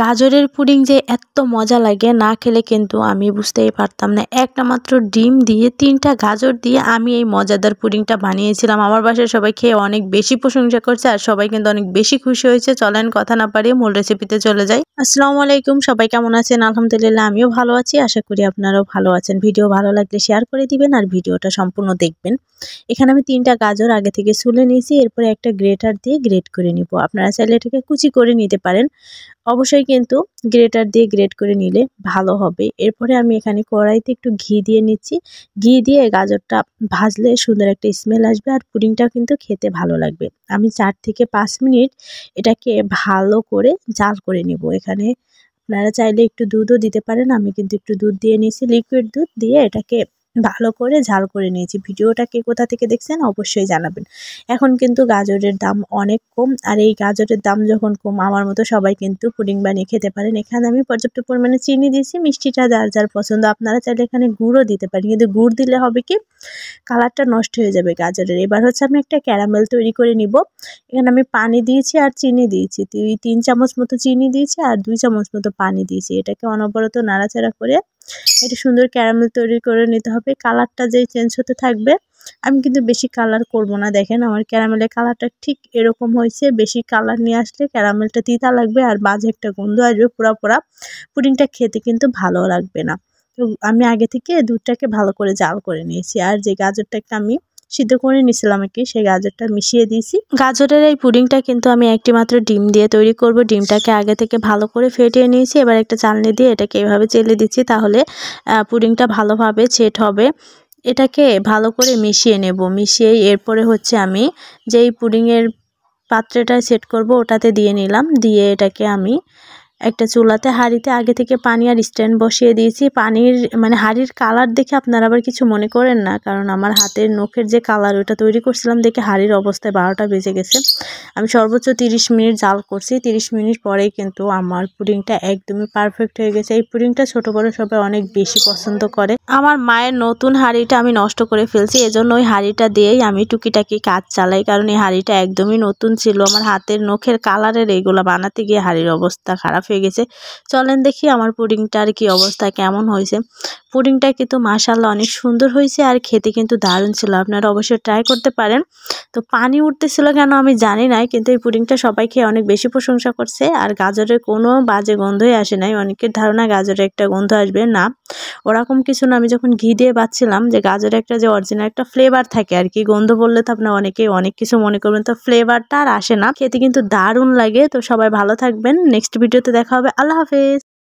গাজরের পুডিং যে এত মজা লাগে না খেলে কিন্তু আমি বুঝতেই পারতাম না। একটা মাত্র ডিম দিয়ে 3টা গাজর দিয়ে আমি এই মজাদার পুডিংটা বানিয়েছিলাম। আমার বাসায় সবাই খেয়ে অনেক বেশি প্রশংসা করছে আর সবাই কিন্তু অনেক বেশি খুশি হয়েছে। চলেন কথা না পারিয়ে মূল রেসিপিতে চলে যাই। আসসালামু আলাইকুম, সবাই কেমন আছেন? আলহামদুলিল্লাহ আমিও ভালো আছি, আশা করি আপনারাও ভালো আছেন। ভিডিও ভালো লাগলে শেয়ার করে দিবেন আর ভিডিওটা সম্পূর্ণ দেখবেন। এখানে আমি 3টা গাজর আগে থেকে ছুলে নিয়েছি, এরপরে একটা গ্রেটার দিয়ে গ্রেট করে নিব। আপনারা চাইলে এটাকে কুচি করে নিতে পারেন, অবশ্যই কিন্তু গ্রেটার দিয়ে গ্রেট করে নিলে ভালো হবে। এরপরে আমি এখানে কড়াইতে একটু ঘি দিয়ে নিচ্ছি। ঘি দিয়ে গাজরটা ভাজলে সুন্দর একটা স্মেল আসবে আর পুডিংটাও কিন্তু খেতে ভালো লাগবে। আমি 4 থেকে 5 মিনিট এটাকে ভালো করে জাল করে নিব। এখানে আপনারা চাইলে একটু দুধও দিতে পারেন, আমি কিন্তু একটু দুধ দিয়ে নিয়েছি, লিকুইড দুধ দিয়ে এটাকে ভালো করে ঝাল করে নিয়েছি। ভিডিওটা কে কোথা থেকে দেখছেন অবশ্যই জানাবেন। এখন কিন্তু গাজরের দাম অনেক কম, আর এই গাজরের দাম যখন কম আমার মতো সবাই কিন্তু পুডিং বানিয়ে খেতে পারেন। এখানে আমি পর্যাপ্ত পরিমাণে চিনি দিয়েছি, মিষ্টিটা যার যার পছন্দ। আপনারা চাইলে এখানে গুড়ও দিতে পারেন, কিন্তু গুড় দিলে হবে কি কালারটা নষ্ট হয়ে যাবে গাজরের। এবার হচ্ছে আমি একটা ক্যারামেল তৈরি করে নিব। এখানে আমি পানি দিয়েছি আর চিনি দিয়েছি, 3 চামচ মতো চিনি দিয়েছি আর 2 চামচ মতো পানি দিয়েছি। এটাকে অনবরত নাড়াচাড়া করে এটা সুন্দর ক্যারামেল তৈরি করে নিতে হবে। কালারটা যেই চেঞ্জ হতে থাকবে, আমি কিন্তু বেশি কালার করব না। দেখেন আমার ক্যারামেলের কালারটা ঠিক এরকম হয়েছে। বেশি কালার নিয়ে আসলে ক্যারামেলটা তিতা লাগবে আর বাজে একটা গন্ধ আসবে, পোড়া পোড়া। পুডিংটা খেতে কিন্তু ভালো লাগবে না। তো আমি আগে থেকে দুধটাকে ভালো করে জাল করে নিয়েছি, আর যে গাজরটাকে আমি সিদ্ধ করে নিয়েছিলাম সেই গাজরটা মিশিয়ে দিয়েছি। গাজরের এই পুডিংটা কিন্তু আমি একটি মাত্র ডিম দিয়ে তৈরি করব। ডিমটাকে আগে থেকে ভালো করে ফেটিয়ে নিয়েছি, এবার একটা চালনি দিয়ে এটাকে এভাবে চেলে দিচ্ছি, তাহলে পুডিংটা ভালোভাবে সেট হবে। এটাকে ভালো করে মিশিয়ে নেব। মিশিয়ে এরপরে হচ্ছে আমি যেই পুডিংয়ের পাত্রটা সেট করব ওটাতে দিয়ে নিলাম। দিয়ে এটাকে আমি একটা চুলাতে হাঁড়িতে আগে থেকে পানি আর স্ট্যান্ড বসিয়ে দিয়েছি। পানির হাঁড়ির কালার দেখে আপনারা আবার কিছু মনে করেন না, কারণ আমার হাতের নখের যে কালার ওটা তৈরি করছিলাম দেখে হাঁড়ির অবস্থায় 12টা বেজে গেছে। আমি সর্বোচ্চ 30 মিনিট জাল করছি। 30 মিনিট পরেই কিন্তু আমার পুডিংটা একদমই পারফেক্ট হয়ে গেছে। এই পুডিংটা ছোট বড় সবাই অনেক বেশি পছন্দ করে। আমার মায়ের নতুন হাঁড়িটা আমি নষ্ট করে ফেলছি, এজন্য ওই হাঁড়িটা দিয়েই আমি টুকিটাকি কাজ চালাই, কারণ এই হাঁড়িটা একদমই নতুন ছিল। আমার হাতের নখের কালারের এইগুলো বানাতে গিয়ে হাঁড়ির অবস্থা খারাপ হয়ে গেছে। চলেন দেখি আমার পুডিংটার কি অবস্থা, কেমন হয়েছে। পুডিংটা কিন্তু মাশাআল্লাহ অনেক সুন্দর হয়েছে আর খেতে কিন্তু দারুণ ছিল। আপনারা অবশ্যই ট্রাই করতে পারেন। তো পানি উঠতেছিল কেন আমি জানি না, কিন্তু এই পুডিংটা সবাই খেয়ে অনেক বেশি প্রশংসা করছে। আর গাজরের কোনো বাজে গন্ধই আসে নাই। অনেকের ধারণা গাজরের একটা গন্ধ আসবে, না ওরকম কিছু না। আমি যখন ঘি দিয়ে বাচ্ছিলাম যে গাজরের একটা যে অরিজিনাল একটা ফ্লেভার থাকে আর কি, গন্ধ বললে তো আপনারা অনেকেই অনেক কিছু মনে করবেন, তো ফ্লেভারটা আর আসে না। খেতে কিন্তু দারুণ লাগে। তো সবাই ভালো থাকবেন, নেক্সট ভিডিওতে দেখা হবে। আল্লাহ হাফেজ।